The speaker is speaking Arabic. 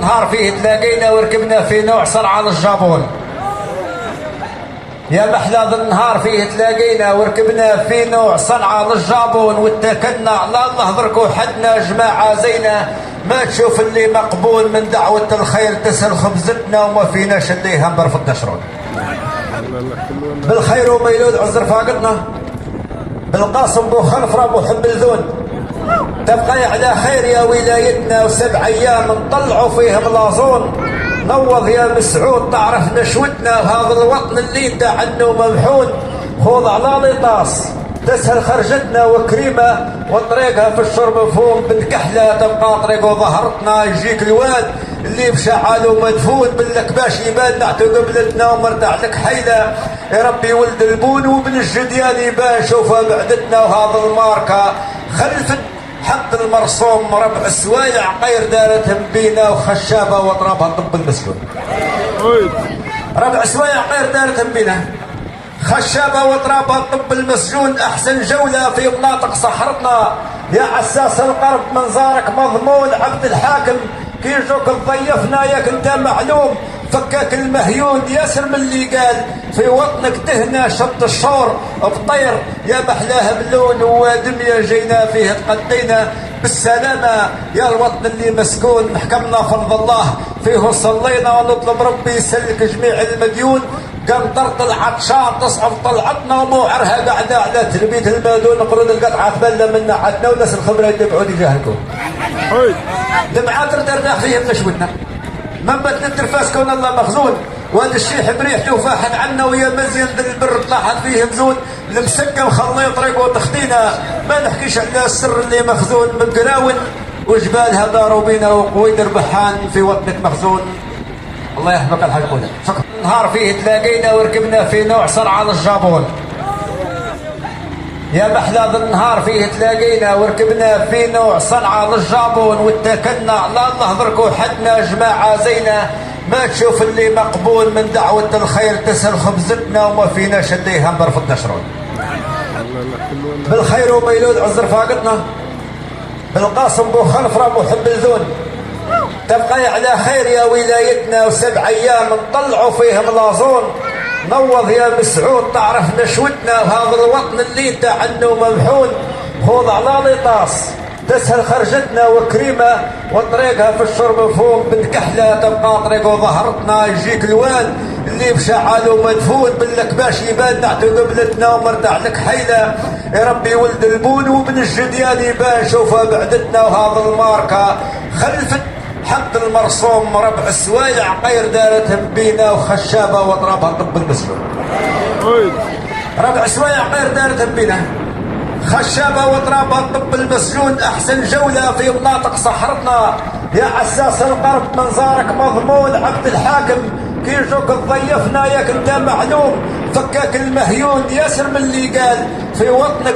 النهار فيه تلاقينا وركبنا في نوع صنعاء للجابون. يا محلى ذا النهار فيه تلاقينا وركبنا في نوع صنعاء للجابون، واتكلنا على الله ذركو حدنا جماعة زينا، ما تشوف اللي مقبول من دعوة الخير تسهل خبزتنا وما فيناش اللي هم برفض نشرون بالخير وميلود عذر فاقدنا بالقاسم بو خنفرة بو حب الذون، تبقى على خير يا ولايتنا وسبع ايام نطلعوا فيهم لازون، نوض يا مسعود تعرف نشوتنا وهذا الوطن اللي انت عنه ممحون، خوض على لطاس تسهل خرجتنا وكريمة وطريقها في الشرب مفهوم، بنت كحلة تبقى طريق وظهرتنا يجيك الواد اللي بشعال ومدفون باللك باش يبان نعتو قبلتنا ومرتاح لك حيلة، يا ربي ولد البون وبن الجديان يبان شوفها بعدتنا، وهذا الماركة خلفت حق المرسوم ربع السوايع غير دارتهم بينا وخشابة واضربها طب المسلول، ربع سوايع غير دارتهم بينا خشابة واضربها طب المسجون، احسن جولة في مناطق صحرتنا يا عساس القرب منظارك مضمون، عبد الحاكم كي يجوك ضيفنا ياك انت معلوم، فكاك المهيون ياسر من اللي قال في وطنك تهنا شط الشور بطير، يا محلاه بلون ودمية جينا فيه تقدينا بالسلامة، يا الوطن اللي مسكون محكمنا فرض الله فيه صلينا، ونطلب ربي يسلك جميع المديون، قنطرة العطشان تصعب طلعتنا وموعرها قاعدة على تربية المادون، قرون القطعة تبلى منا عدنا وناس الخبرة يتبعون يجاهلكم دمعات ردرنا فيهم نشوتنا من بتنا الترفاس كون الله مخزون، وهذا الشيح بريحته فاحن عنا ويا مزيان ذا البر طلعت فيه مزون، المسكه مخليه طريق وتخدينا، ما نحكيش على السر اللي مخزون من قراون وجبالها داروا بينا وقويد ربحان في وطنك مخزون. الله يحفظك الحاج قوله شكرا. النهار فيه تلاقينا وركبنا في نوع صنعاء للجابون. يا محلى ذا النهار فيه تلاقينا وركبنا في نوع صنعاء للجابون، واتكلنا على الله ذركو حدنا جماعة زينا، ما تشوف اللي مقبول من دعوة الخير تسهل خبزتنا وما فيناش اللي هم برفض نشرون بالخير وميلود عذر فاقدنا بالقاسم بو خنفرة بو حب الذون، تبقى على خير يا ولايتنا وسبع ايام نطلعوا فيهم لازون، نوض يا مسعود تعرف نشوتنا وهذا الوطن اللي انت عنه ممحون، خوض على لطاس تسهل خرجتنا وكريمة وطريقها في الشرب مفهوم، بنت كحلة تبقى طريق وظهرتنا يجيك الواد اللي بشعال ومدفون باللك باش يبان نعتو قبلتنا ومرتاح لك حيلة، يا ربي ولد البون وبن الجديان يبان شوفها بعدتنا، وهذا الماركة خلفت حق المرسوم ربع السوايع غير دارتهم بينا وخشابة واضربها طب المسلول، ربع سوايع غير دارتهم بينا خشابة واضربها طب المسجون، احسن جولة في مناطق صحرتنا يا عساس القرب منظارك مضمون، عبد الحاكم كي يجوك ضيفنا ياك انت معلوم، فكاك المهيون ياسر من اللي قال في وطنك